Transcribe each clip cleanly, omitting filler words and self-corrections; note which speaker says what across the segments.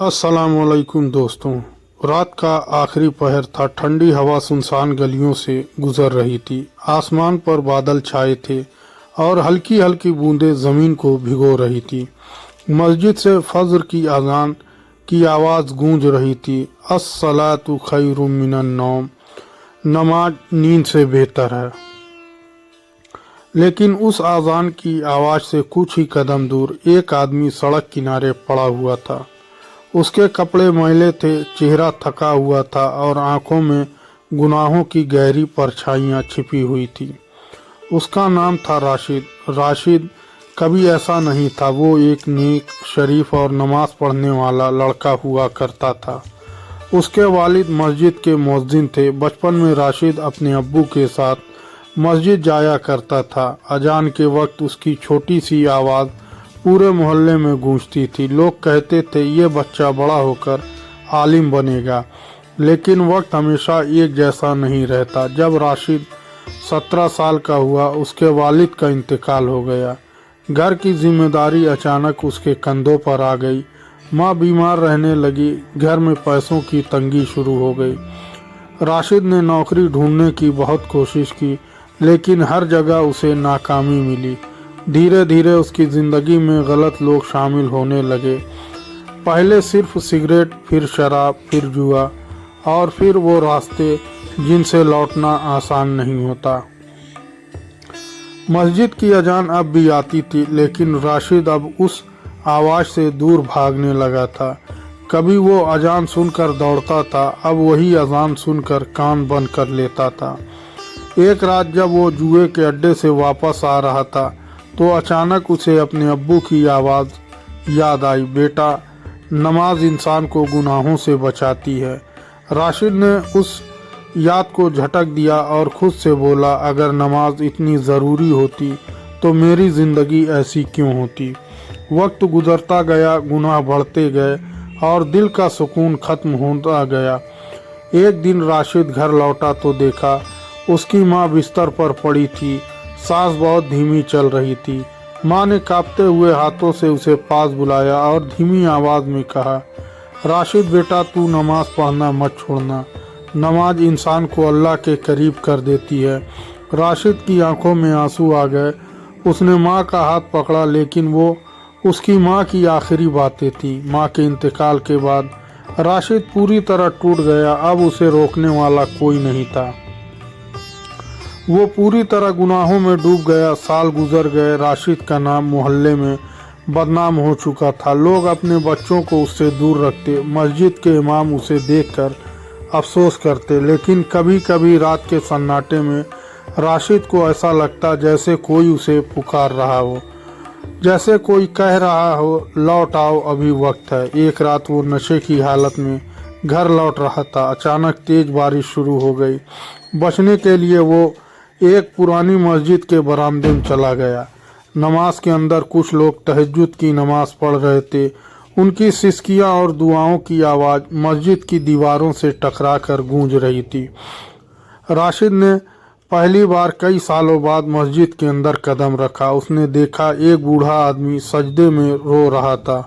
Speaker 1: अस्सलामुअलैकुम दोस्तों। रात का आखिरी पहर था। ठंडी हवा सुनसान गलियों से गुजर रही थी। आसमान पर बादल छाए थे और हल्की हल्की बूंदें ज़मीन को भिगो रही थी। मस्जिद से फज्र की अजान की आवाज़ गूंज रही थी। अस्सलातु खैरुम मिनन नौम, नमाज नींद से बेहतर है। लेकिन उस आज़ान की आवाज़ से कुछ ही कदम दूर एक आदमी सड़क किनारे पड़ा हुआ था। उसके कपड़े मैले थे, चेहरा थका हुआ था और आंखों में गुनाहों की गहरी परछाइयाँ छिपी हुई थी। उसका नाम था राशिद। राशिद कभी ऐसा नहीं था। वो एक नेक, शरीफ और नमाज पढ़ने वाला लड़का हुआ करता था। उसके वालिद मस्जिद के मुअज्जिन थे। बचपन में राशिद अपने अब्बू के साथ मस्जिद जाया करता था। अजान के वक्त उसकी छोटी सी आवाज़ पूरे मोहल्ले में गूंजती थी। लोग कहते थे ये बच्चा बड़ा होकर आलिम बनेगा। लेकिन वक्त हमेशा एक जैसा नहीं रहता। जब राशिद 17 साल का हुआ, उसके वालिद का इंतकाल हो गया। घर की जिम्मेदारी अचानक उसके कंधों पर आ गई। माँ बीमार रहने लगी। घर में पैसों की तंगी शुरू हो गई। राशिद ने नौकरी ढूंढने की बहुत कोशिश की, लेकिन हर जगह उसे नाकामी मिली। धीरे धीरे उसकी ज़िंदगी में गलत लोग शामिल होने लगे। पहले सिर्फ सिगरेट, फिर शराब, फिर जुआ और फिर वो रास्ते जिनसे लौटना आसान नहीं होता। मस्जिद की अजान अब भी आती थी, लेकिन राशिद अब उस आवाज़ से दूर भागने लगा था। कभी वो अजान सुनकर दौड़ता था, अब वही अजान सुनकर कान बंद कर लेता था। एक रात जब वो जुए के अड्डे से वापस आ रहा था तो अचानक उसे अपने अब्बू की आवाज़ याद आई। बेटा, नमाज इंसान को गुनाहों से बचाती है। राशिद ने उस याद को झटक दिया और खुद से बोला, अगर नमाज इतनी ज़रूरी होती तो मेरी ज़िंदगी ऐसी क्यों होती। वक्त गुजरता गया, गुनाह बढ़ते गए और दिल का सुकून ख़त्म होता गया। एक दिन राशिद घर लौटा तो देखा उसकी माँ बिस्तर पर पड़ी थी। सांस बहुत धीमी चल रही थी। माँ ने कांपते हुए हाथों से उसे पास बुलाया और धीमी आवाज़ में कहा, राशिद बेटा, तू नमाज पढ़ना मत छोड़ना। नमाज इंसान को अल्लाह के करीब कर देती है। राशिद की आंखों में आंसू आ गए। उसने माँ का हाथ पकड़ा, लेकिन वो उसकी माँ की आखिरी बातें थी। माँ के इंतकाल के बाद राशिद पूरी तरह टूट गया। अब उसे रोकने वाला कोई नहीं था। वो पूरी तरह गुनाहों में डूब गया। साल गुजर गए। राशिद का नाम मोहल्ले में बदनाम हो चुका था। लोग अपने बच्चों को उससे दूर रखते। मस्जिद के इमाम उसे देखकर अफसोस करते। लेकिन कभी कभी रात के सन्नाटे में राशिद को ऐसा लगता जैसे कोई उसे पुकार रहा हो, जैसे कोई कह रहा हो, लौट आओ, अभी वक्त है। एक रात वो नशे की हालत में घर लौट रहा था। अचानक तेज बारिश शुरू हो गई। बचने के लिए वो एक पुरानी मस्जिद के बरामदे में चला गया। नमाज के अंदर कुछ लोग तहज्जुद की नमाज पढ़ रहे थे। उनकी सिसकियां और दुआओं की आवाज़ मस्जिद की दीवारों से टकरा कर गूंज रही थी। राशिद ने पहली बार कई सालों बाद मस्जिद के अंदर कदम रखा। उसने देखा एक बूढ़ा आदमी सजदे में रो रहा था।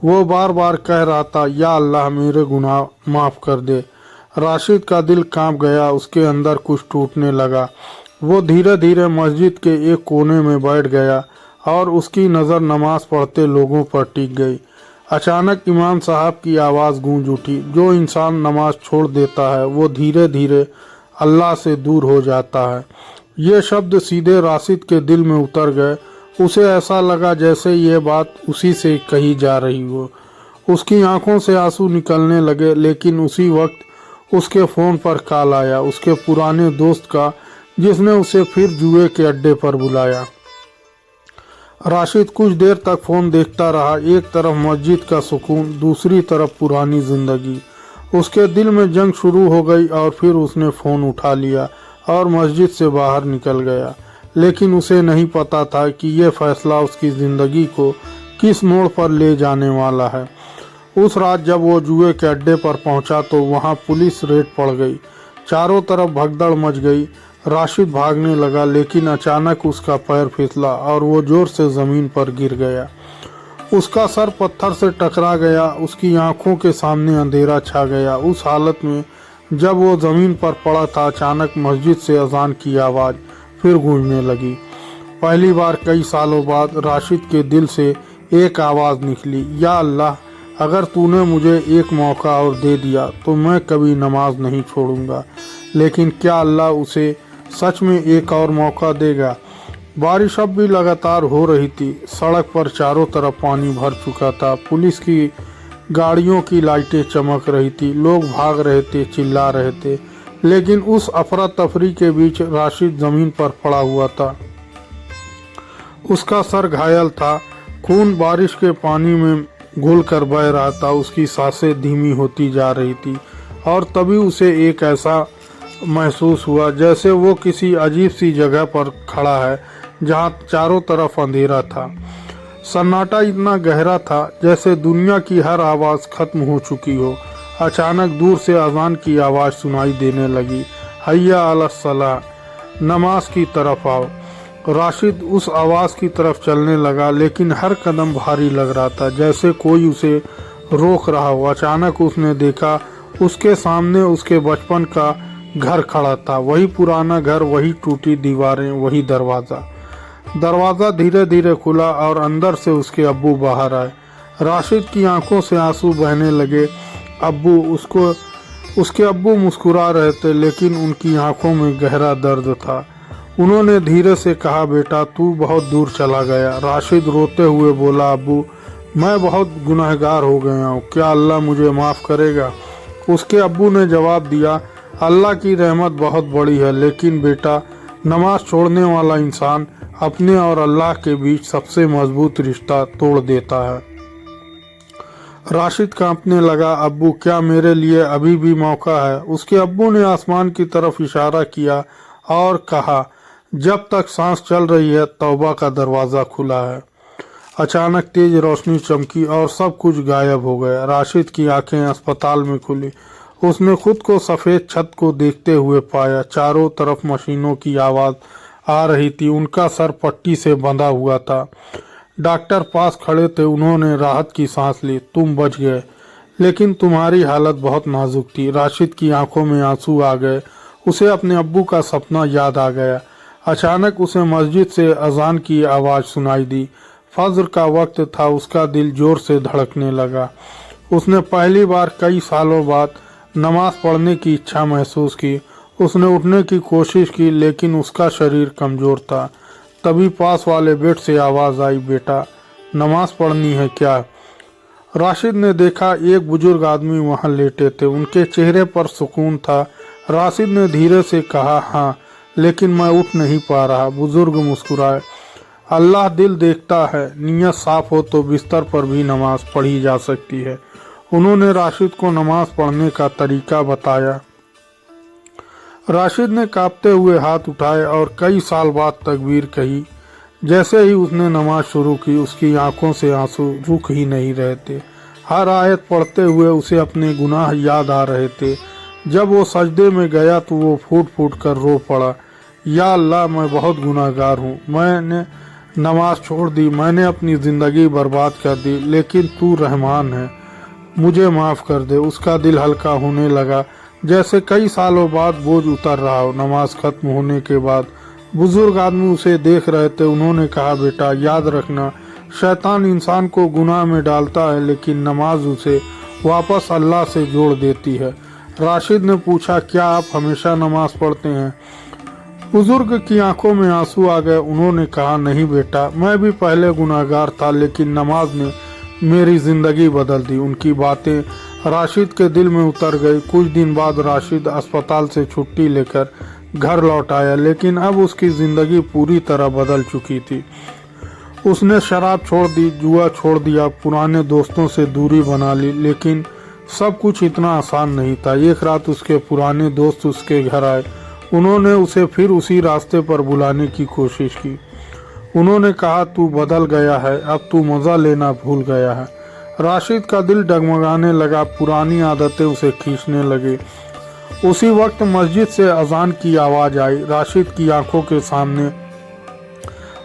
Speaker 1: वो बार बार कह रहा था, या अल्लाह, मेरे गुनाह माफ़ कर दे। राशिद का दिल कांप गया। उसके अंदर कुछ टूटने लगा। वो धीरे धीरे मस्जिद के एक कोने में बैठ गया और उसकी नज़र नमाज पढ़ते लोगों पर टिक गई। अचानक इमाम साहब की आवाज़ गूंज उठी, जो इंसान नमाज छोड़ देता है वो धीरे धीरे अल्लाह से दूर हो जाता है। ये शब्द सीधे राशिद के दिल में उतर गए। उसे ऐसा लगा जैसे ये बात उसी से कही जा रही हो। उसकी आंखों से आंसू निकलने लगे। लेकिन उसी वक्त उसके फ़ोन पर कॉल आया, उसके पुराने दोस्त का, जिसने उसे फिर जुए के अड्डे पर बुलाया। राशिद कुछ देर तक फ़ोन देखता रहा। एक तरफ मस्जिद का सुकून, दूसरी तरफ पुरानी ज़िंदगी। उसके दिल में जंग शुरू हो गई और फिर उसने फ़ोन उठा लिया और मस्जिद से बाहर निकल गया। लेकिन उसे नहीं पता था कि यह फ़ैसला उसकी ज़िंदगी को किस मोड़ पर ले जाने वाला है। उस रात जब वो जुए के अड्डे पर पहुंचा तो वहां पुलिस रेड पड़ गई। चारों तरफ भगदड़ मच गई। राशिद भागने लगा, लेकिन अचानक उसका पैर फिसला और वो जोर से ज़मीन पर गिर गया। उसका सर पत्थर से टकरा गया, उसकी आंखों के सामने अंधेरा छा गया। उस हालत में जब वो ज़मीन पर पड़ा था, अचानक मस्जिद से अजान की आवाज़ फिर गूंजने लगी। पहली बार कई सालों बाद राशिद के दिल से एक आवाज़ निकली, या अल्लाह, अगर तूने मुझे एक मौका और दे दिया तो मैं कभी नमाज नहीं छोड़ूंगा। लेकिन क्या अल्लाह उसे सच में एक और मौका देगा? बारिश अब भी लगातार हो रही थी। सड़क पर चारों तरफ पानी भर चुका था। पुलिस की गाड़ियों की लाइटें चमक रही थी। लोग भाग रहे थे, चिल्ला रहे थे। लेकिन उस अफरा तफरी के बीच राशिद जमीन पर पड़ा हुआ था। उसका सर घायल था, खून बारिश के पानी में घुल कर बह रहा था। उसकी सांसें धीमी होती जा रही थी और तभी उसे एक ऐसा महसूस हुआ जैसे वो किसी अजीब सी जगह पर खड़ा है जहाँ चारों तरफ अंधेरा था। सन्नाटा इतना गहरा था जैसे दुनिया की हर आवाज़ खत्म हो चुकी हो। अचानक दूर से अजान की आवाज़ सुनाई देने लगी, हैया अलस सलाह, नमाज की तरफ आओ। राशिद उस आवाज़ की तरफ चलने लगा, लेकिन हर कदम भारी लग रहा था, जैसे कोई उसे रोक रहा हो। अचानक उसने देखा उसके सामने उसके बचपन का घर खड़ा था। वही पुराना घर, वही टूटी दीवारें, वही दरवाज़ा। दरवाज़ा धीरे धीरे खुला और अंदर से उसके अब्बू बाहर आए। राशिद की आंखों से आंसू बहने लगे। उसके अब्बू मुस्कुरा रहे थे, लेकिन उनकी आंखों में गहरा दर्द था। उन्होंने धीरे से कहा, बेटा तू बहुत दूर चला गया। राशिद रोते हुए बोला, अब्बू मैं बहुत गुनहगार हो गया हूँ, क्या अल्लाह मुझे माफ़ करेगा? उसके अब्बू ने जवाब दिया, अल्लाह की रहमत बहुत बड़ी है, लेकिन बेटा नमाज छोड़ने वाला इंसान अपने और अल्लाह के बीच सबसे मजबूत रिश्ता तोड़ देता है। राशिद कांपने लगा, अब्बू क्या मेरे लिए अभी भी मौका है? उसके अब्बू ने आसमान की तरफ इशारा किया और कहा, जब तक सांस चल रही है तौबा का दरवाज़ा खुला है। अचानक तेज रोशनी चमकी और सब कुछ गायब हो गया। राशिद की आंखें अस्पताल में खुली। उसने खुद को सफ़ेद छत को देखते हुए पाया। चारों तरफ मशीनों की आवाज़ आ रही थी। उनका सर पट्टी से बंधा हुआ था। डॉक्टर पास खड़े थे। उन्होंने राहत की सांस ली, तुम बच गए, लेकिन तुम्हारी हालत बहुत नाजुक थी। राशिद की आंखों में आंसू आ गए। उसे अपने अब्बू का सपना याद आ गया। अचानक उसे मस्जिद से अजान की आवाज़ सुनाई दी। फज्र का वक्त था। उसका दिल जोर से धड़कने लगा। उसने पहली बार कई सालों बाद नमाज पढ़ने की इच्छा महसूस की। उसने उठने की कोशिश की, लेकिन उसका शरीर कमज़ोर था। तभी पास वाले बेड से आवाज़ आई, बेटा नमाज पढ़नी है क्या? राशिद ने देखा एक बुजुर्ग आदमी वहाँ लेटे थे। उनके चेहरे पर सुकून था। राशिद ने धीरे से कहा, हाँ, लेकिन मैं उठ नहीं पा रहा। बुजुर्ग मुस्कुराए, अल्लाह दिल देखता है, नीयत साफ हो तो बिस्तर पर भी नमाज पढ़ी जा सकती है। उन्होंने राशिद को नमाज पढ़ने का तरीका बताया। राशिद ने कांपते हुए हाथ उठाए और कई साल बाद तकबीर कही। जैसे ही उसने नमाज शुरू की, उसकी आंखों से आंसू रुक ही नहीं रहे थे। हर आयत पढ़ते हुए उसे अपने गुनाह याद आ रहे थे। जब वो सजदे में गया तो वो फूट फूट कर रो पड़ा, या अल्लाह मैं बहुत गुनाहगार हूँ, मैंने नमाज छोड़ दी, मैंने अपनी ज़िंदगी बर्बाद कर दी, लेकिन तू रहमान है, मुझे माफ़ कर दे। उसका दिल हल्का होने लगा, जैसे कई सालों बाद बोझ उतर रहा हो। नमाज खत्म होने के बाद बुजुर्ग आदमी उसे देख रहे थे। उन्होंने कहा, बेटा याद रखना, शैतान इंसान को गुनाह में डालता है, लेकिन नमाज उसे वापस अल्लाह से जोड़ देती है। राशिद ने पूछा, क्या आप हमेशा नमाज पढ़ते हैं? बुजुर्ग की आंखों में आंसू आ गए। उन्होंने कहा, नहीं बेटा, मैं भी पहले गुनाहगार था, लेकिन नमाज ने मेरी ज़िंदगी बदल दी। उनकी बातें राशिद के दिल में उतर गई। कुछ दिन बाद राशिद अस्पताल से छुट्टी लेकर घर लौट आया, लेकिन अब उसकी ज़िंदगी पूरी तरह बदल चुकी थी। उसने शराब छोड़ दी, जुआ छोड़ दिया, पुराने दोस्तों से दूरी बना ली, लेकिन सब कुछ इतना आसान नहीं था। एक रात उसके पुराने दोस्त उसके घर आए। उन्होंने उसे फिर उसी रास्ते पर बुलाने की कोशिश की। उन्होंने कहा, तू बदल गया है, अब तू मज़ा लेना भूल गया है। राशिद का दिल डगमगाने लगा। पुरानी आदतें उसे खींचने लगे। उसी वक्त मस्जिद से अजान की आवाज़ आई। राशिद की आंखों के सामने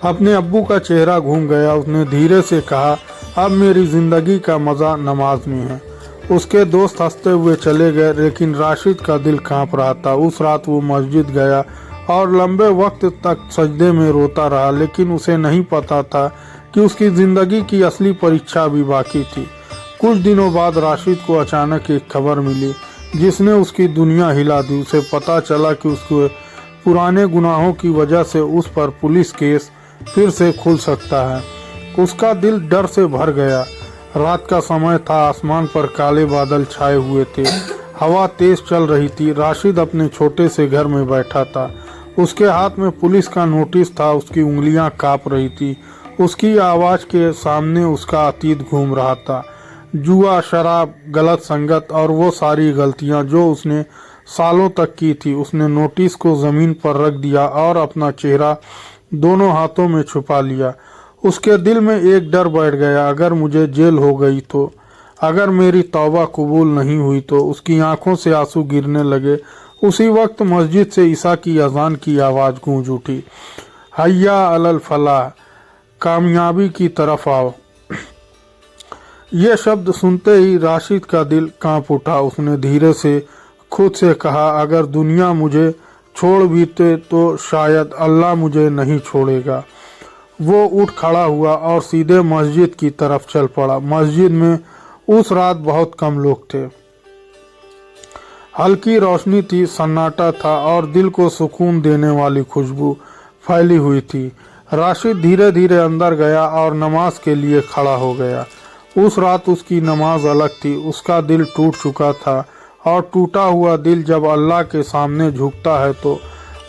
Speaker 1: अपने अब्बू का चेहरा घूम गया। उसने धीरे से कहा, अब मेरी जिंदगी का मजा नमाज में है। उसके दोस्त हंसते हुए चले गए, लेकिन राशिद का दिल कांप रहा था। उस रात वो मस्जिद गया और लंबे वक्त तक सजदे में रोता रहा, लेकिन उसे नहीं पता था कि उसकी जिंदगी की असली परीक्षा भी बाकी थी। कुछ दिनों बाद राशिद को अचानक एक खबर मिली जिसने उसकी दुनिया हिला दी। उसे पता चला कि उसके पुराने गुनाहों की वजह से उस पर पुलिस केस फिर से खुल सकता है। उसका दिल डर से भर गया। रात का समय था, आसमान पर काले बादल छाए हुए थे, हवा तेज चल रही थी। राशिद अपने छोटे से घर में बैठा था। उसके हाथ में पुलिस का नोटिस था, उसकी उंगलियां कांप रही थी। उसकी आवाज के सामने उसका अतीत घूम रहा था, जुआ, शराब, गलत संगत और वो सारी गलतियां जो उसने सालों तक की थी। उसने नोटिस को जमीन पर रख दिया और अपना चेहरा दोनों हाथों में छुपा लिया। उसके दिल में एक डर बैठ गया, अगर मुझे जेल हो गई तो, अगर मेरी तौबा कबूल नहीं हुई तो। उसकी आंखों से आंसू गिरने लगे। उसी वक्त मस्जिद से ईसा की अजान की आवाज़ गूंज उठी, हय्या अलल फलाह, कामयाबी की तरफ आओ। ये शब्द सुनते ही राशिद का दिल कांप उठा। उसने धीरे से खुद से कहा, अगर दुनिया मुझे छोड़ भी दे तो शायद अल्लाह मुझे नहीं छोड़ेगा। वो उठ खड़ा हुआ और सीधे मस्जिद की तरफ चल पड़ा। मस्जिद में उस रात बहुत कम लोग थे। हल्की रोशनी थी, सन्नाटा था और दिल को सुकून देने वाली खुशबू फैली हुई थी। राशिद धीरे धीरे अंदर गया और नमाज के लिए खड़ा हो गया। उस रात उसकी नमाज अलग थी। उसका दिल टूट चुका था और टूटा हुआ दिल जब अल्लाह के सामने झुकता है तो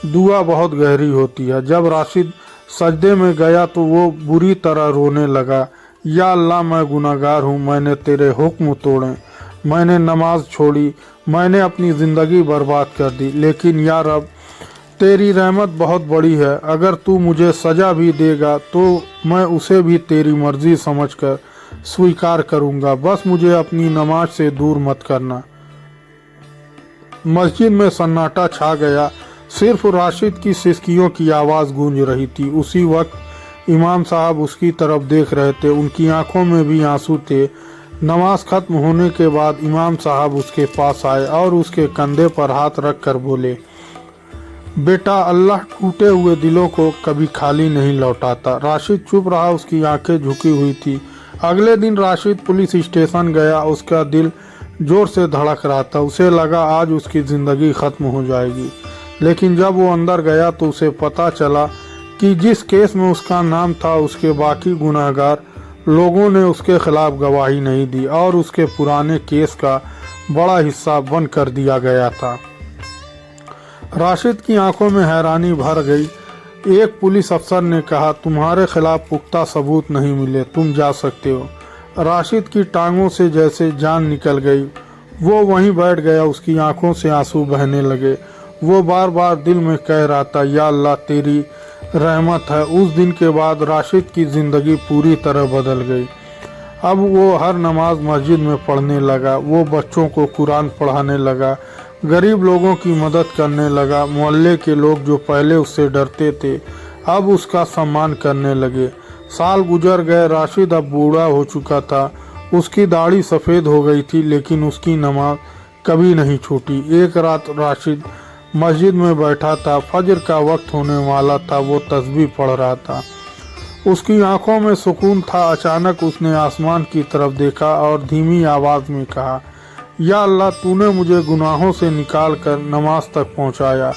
Speaker 1: दुआ बहुत गहरी होती है। जब राशिद सजदे में गया तो वो बुरी तरह रोने लगा, या अल्लाह मैं गुनाहगार हूँ, मैंने तेरे हुक्म तोड़े, मैंने नमाज छोड़ी, मैंने अपनी ज़िंदगी बर्बाद कर दी। लेकिन या रब, तेरी रहमत बहुत बड़ी है, अगर तू मुझे सज़ा भी देगा तो मैं उसे भी तेरी मर्जी समझकर स्वीकार करूँगा। बस मुझे अपनी नमाज से दूर मत करना। मस्जिद में सन्नाटा छा गया, सिर्फ राशिद की सिसकियों की आवाज़ गूंज रही थी। उसी वक्त इमाम साहब उसकी तरफ देख रहे थे, उनकी आंखों में भी आंसू थे। नमाज खत्म होने के बाद इमाम साहब उसके पास आए और उसके कंधे पर हाथ रख कर बोले, बेटा, अल्लाह टूटे हुए दिलों को कभी खाली नहीं लौटाता। राशिद चुप रहा, उसकी आंखें झुकी हुई थी। अगले दिन राशिद पुलिस स्टेशन गया। उसका दिल जोर से धड़क रहा था। उसे लगा आज उसकी ज़िंदगी ख़त्म हो जाएगी। लेकिन जब वो अंदर गया तो उसे पता चला कि जिस केस में उसका नाम था उसके बाकी गुनाहगार लोगों ने उसके खिलाफ गवाही नहीं दी और उसके पुराने केस का बड़ा हिस्सा बंद कर दिया गया था। राशिद की आंखों में हैरानी भर गई। एक पुलिस अफसर ने कहा, तुम्हारे खिलाफ पुख्ता सबूत नहीं मिले, तुम जा सकते हो। राशिद की टांगों से जैसे जान निकल गई। वो वहीं बैठ गया, उसकी आंखों से आंसू बहने लगे। वो बार बार दिल में कह रहा था, या अल्लाह तेरी रहमत है। उस दिन के बाद राशिद की ज़िंदगी पूरी तरह बदल गई। अब वो हर नमाज मस्जिद में पढ़ने लगा, वो बच्चों को कुरान पढ़ाने लगा, गरीब लोगों की मदद करने लगा। मोहल्ले के लोग जो पहले उससे डरते थे अब उसका सम्मान करने लगे। साल गुजर गए, राशिद अब बूढ़ा हो चुका था। उसकी दाढ़ी सफ़ेद हो गई थी, लेकिन उसकी नमाज कभी नहीं छूटी। एक रात राशिद मस्जिद में बैठा था, फजर का वक्त होने वाला था। वो तस्बीह पढ़ रहा था, उसकी आंखों में सुकून था। अचानक उसने आसमान की तरफ देखा और धीमी आवाज़ में कहा, या अल्लाह, तूने मुझे गुनाहों से निकाल कर नमाज तक पहुंचाया,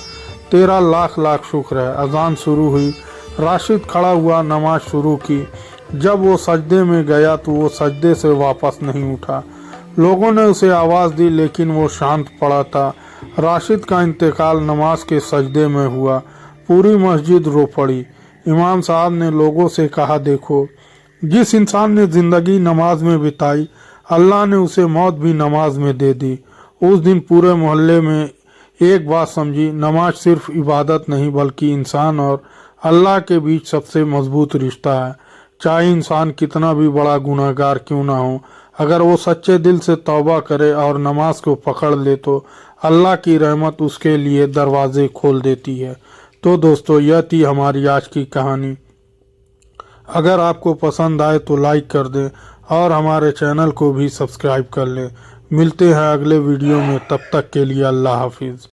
Speaker 1: तेरा लाख लाख शुक्र है। अजान शुरू हुई। राशिद खड़ा हुआ, नमाज शुरू की। जब वो सजदे में गया तो वो सजदे से वापस नहीं उठा। लोगों ने उसे आवाज़ दी, लेकिन वो शांत पड़ा था। राशिद का इंतकाल नमाज के सजदे में हुआ। पूरी मस्जिद रो पड़ी। इमाम साहब ने लोगों से कहा, देखो, जिस इंसान ने ज़िंदगी नमाज में बिताई, अल्लाह ने उसे मौत भी नमाज में दे दी। उस दिन पूरे मोहल्ले में एक बात समझी, नमाज सिर्फ इबादत नहीं बल्कि इंसान और अल्लाह के बीच सबसे मजबूत रिश्ता है। चाहे इंसान कितना भी बड़ा गुनाहगार क्यों ना हो, अगर वो सच्चे दिल से तौबा करे और नमाज को पकड़ ले तो अल्लाह की रहमत उसके लिए दरवाजे खोल देती है। तो दोस्तों, यह थी हमारी आज की कहानी। अगर आपको पसंद आए तो लाइक कर दें और हमारे चैनल को भी सब्सक्राइब कर लें। मिलते हैं अगले वीडियो में, तब तक के लिए अल्लाह हाफिज़।